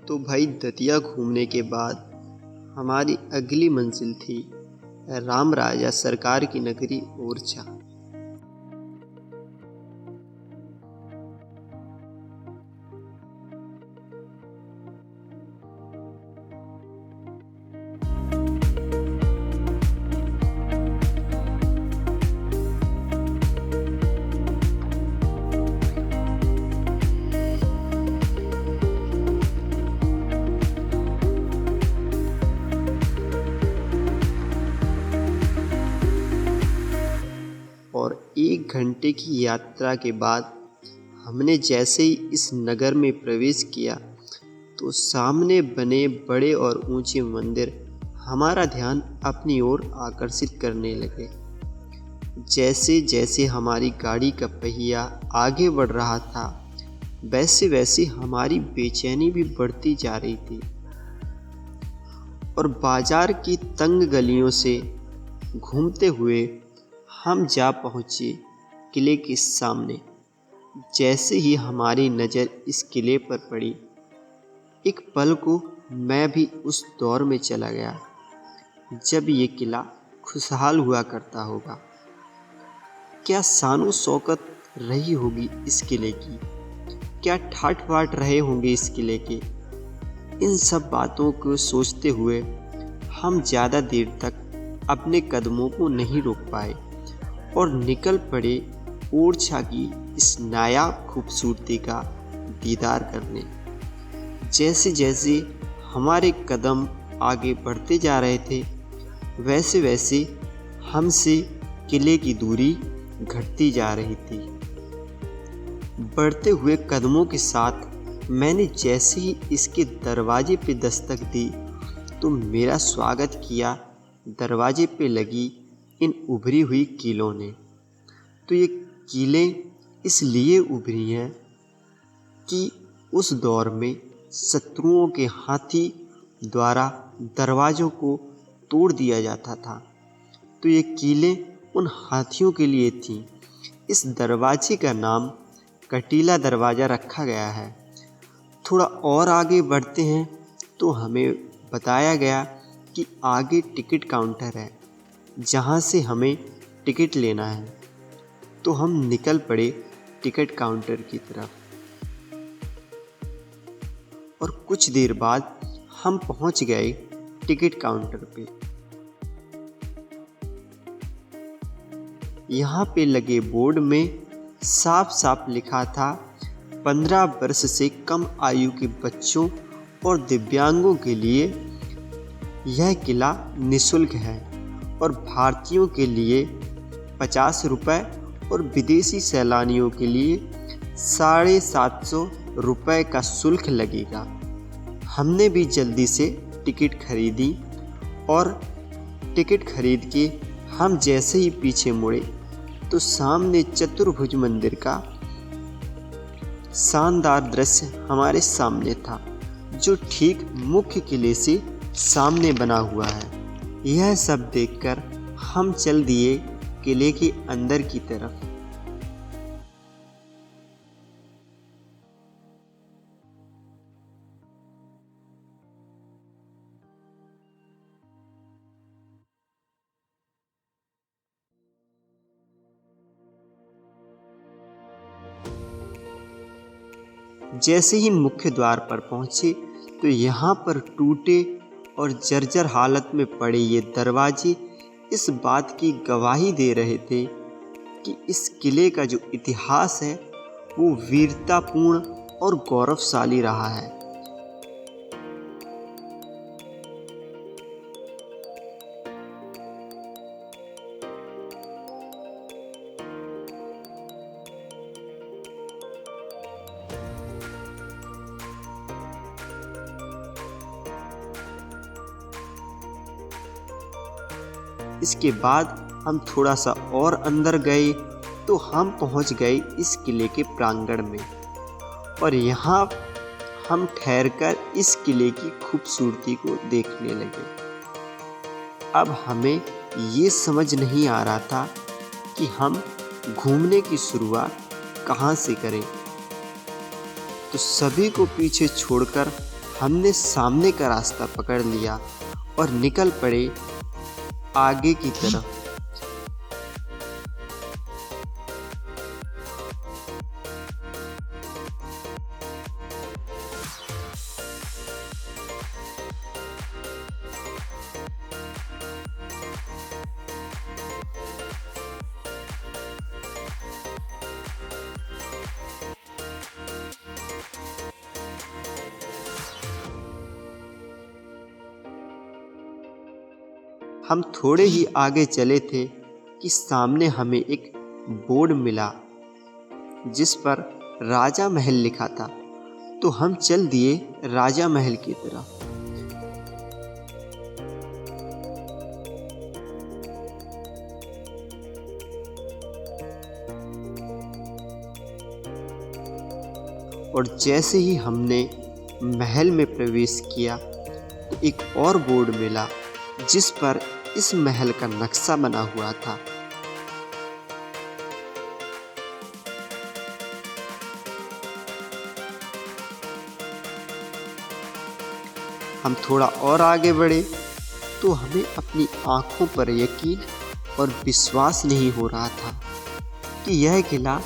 तो भाई दतिया घूमने के बाद हमारी अगली मंजिल थी राम राजा सरकार की नगरी ओरछा। और 1 घंटे की यात्रा के बाद हमने जैसे ही इस नगर में प्रवेश किया तो सामने बने बड़े और ऊंचे मंदिर हमारा ध्यान अपनी ओर आकर्षित करने लगे। जैसे जैसे हमारी गाड़ी का पहिया आगे बढ़ रहा था वैसे वैसे हमारी बेचैनी भी बढ़ती जा रही थी और बाजार की तंग गलियों से घूमते हुए हम जा पहुँचे किले के सामने। जैसे ही हमारी नज़र इस किले पर पड़ी, एक पल को मैं भी उस दौर में चला गया जब ये किला खुशहाल हुआ करता होगा। क्या शानो शौकत रही होगी इस किले की, क्या ठाठ बाट रहे होंगे इस किले के। इन सब बातों को सोचते हुए हम ज़्यादा देर तक अपने कदमों को नहीं रोक पाए और निकल पड़े ओरछा की इस नायाब खूबसूरती का दीदार करने। जैसे जैसे हमारे कदम आगे बढ़ते जा रहे थे वैसे वैसे हमसे किले की दूरी घटती जा रही थी। बढ़ते हुए कदमों के साथ मैंने जैसे ही इसके दरवाजे पे दस्तक दी तो मेरा स्वागत किया दरवाजे पे लगी इन उभरी हुई कीलों ने। तो ये कीलें इसलिए उभरी हैं कि उस दौर में शत्रुओं के हाथी द्वारा दरवाज़ों को तोड़ दिया जाता था। तो ये कीलें उन हाथियों के लिए थीं। इस दरवाजे का नाम कटीला दरवाज़ा रखा गया है। थोड़ा और आगे बढ़ते हैं तो हमें बताया गया कि आगे टिकट काउंटर है जहाँ से हमें टिकट लेना है। तो हम निकल पड़े टिकट काउंटर की तरफ और कुछ देर बाद हम पहुँच गए टिकट काउंटर पे। यहाँ पे लगे बोर्ड में साफ साफ लिखा था 15 वर्ष से कम आयु के बच्चों और दिव्यांगों के लिए यह किला निःशुल्क है और भारतीयों के लिए 50 रुपये और विदेशी सैलानियों के लिए 750 रुपये का शुल्क लगेगा। हमने भी जल्दी से टिकट खरीदी और टिकट खरीद के हम जैसे ही पीछे मुड़े तो सामने चतुर्भुज मंदिर का शानदार दृश्य हमारे सामने था जो ठीक मुख्य किले से सामने बना हुआ है। यह सब देखकर हम चल दिए किले के अंदर की तरफ। जैसे ही मुख्य द्वार पर पहुंचे तो यहाँ पर टूटे और जर्जर हालत में पड़े ये दरवाजे इस बात की गवाही दे रहे थे कि इस किले का जो इतिहास है वो वीरतापूर्ण और गौरवशाली रहा है। इसके बाद हम थोड़ा सा और अंदर गए तो हम पहुंच गए इस किले के प्रांगण में और यहाँ हम ठहरकर इस किले की खूबसूरती को देखने लगे। अब हमें ये समझ नहीं आ रहा था कि हम घूमने की शुरुआत कहाँ से करें। तो सभी को पीछे छोड़कर हमने सामने का रास्ता पकड़ लिया और निकल पड़े आगे की तरफ। हम थोड़े ही आगे चले थे कि सामने हमें एक बोर्ड मिला जिस पर राजा महल लिखा था, तो हम चल दिए राजा महल की तरफ। और जैसे ही हमने महल में प्रवेश किया तो एक और बोर्ड मिला जिस पर इस महल का नक्शा बना हुआ था। हम थोड़ा और आगे बढ़े तो हमें अपनी आंखों पर यकीन और विश्वास नहीं हो रहा था कि यह किला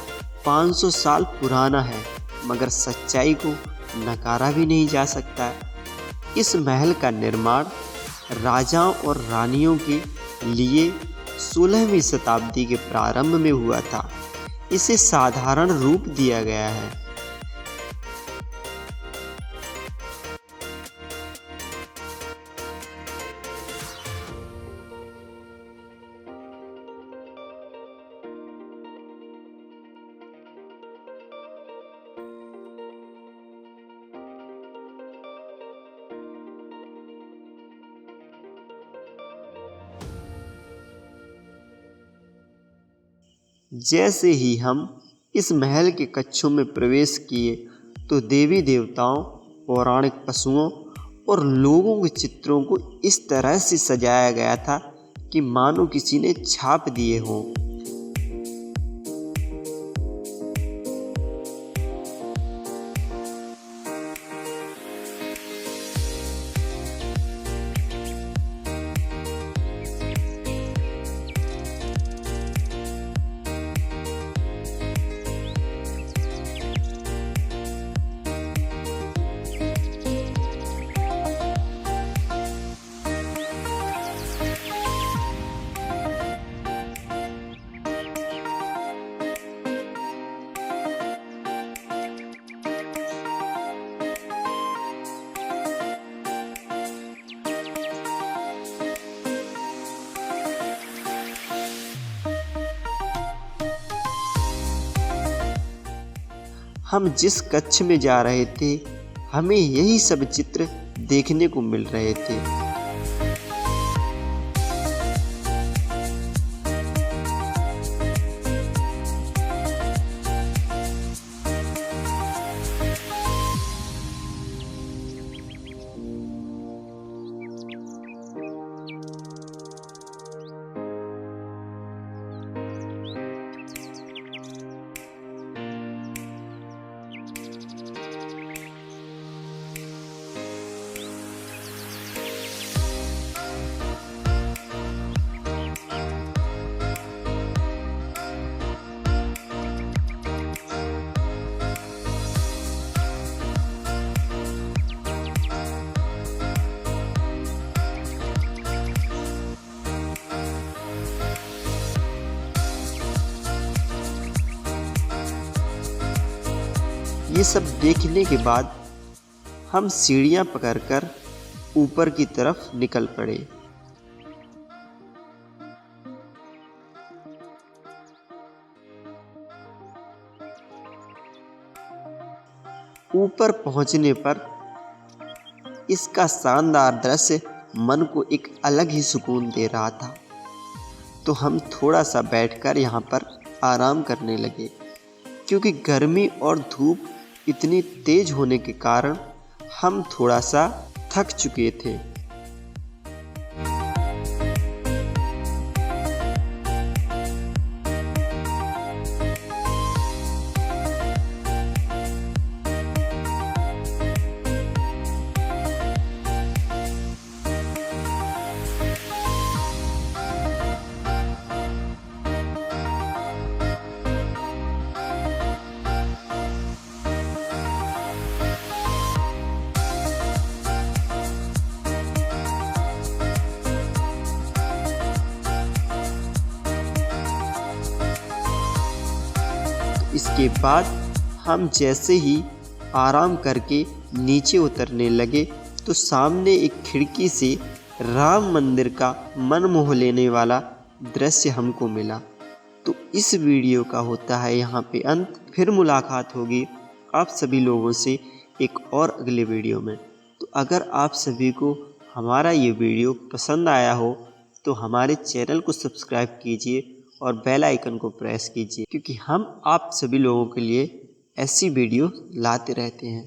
500 साल पुराना है, मगर सच्चाई को नकारा भी नहीं जा सकता। इस महल का निर्माण राजाओं और रानियों के लिए 16वीं शताब्दी के प्रारंभ में हुआ था। इसे साधारण रूप दिया गया है। जैसे ही हम इस महल के कक्षों में प्रवेश किए तो देवी देवताओं, पौराणिक पशुओं और लोगों के चित्रों को इस तरह से सजाया गया था कि मानो किसी ने छाप दिए हों। हम जिस कक्ष में जा रहे थे हमें यही सब चित्र देखने को मिल रहे थे। ये सब देखने के बाद हम सीढ़ियां पकड़कर ऊपर की तरफ निकल पड़े। ऊपर पहुंचने पर इसका शानदार दृश्य मन को एक अलग ही सुकून दे रहा था, तो हम थोड़ा सा बैठकर यहाँ पर आराम करने लगे, क्योंकि गर्मी और धूप इतनी तेज होने के कारण हम थोड़ा सा थक चुके थे। उसके बाद हम जैसे ही आराम करके नीचे उतरने लगे तो सामने एक खिड़की से राम मंदिर का मन मोह लेने वाला दृश्य हमको मिला। तो इस वीडियो का होता है यहाँ पे अंत। फिर मुलाकात होगी आप सभी लोगों से एक और अगले वीडियो में। तो अगर आप सभी को हमारा ये वीडियो पसंद आया हो तो हमारे चैनल को सब्सक्राइब कीजिए और बेल आइकन को प्रेस कीजिए, क्योंकि हम आप सभी लोगों के लिए ऐसी वीडियो लाते रहते हैं।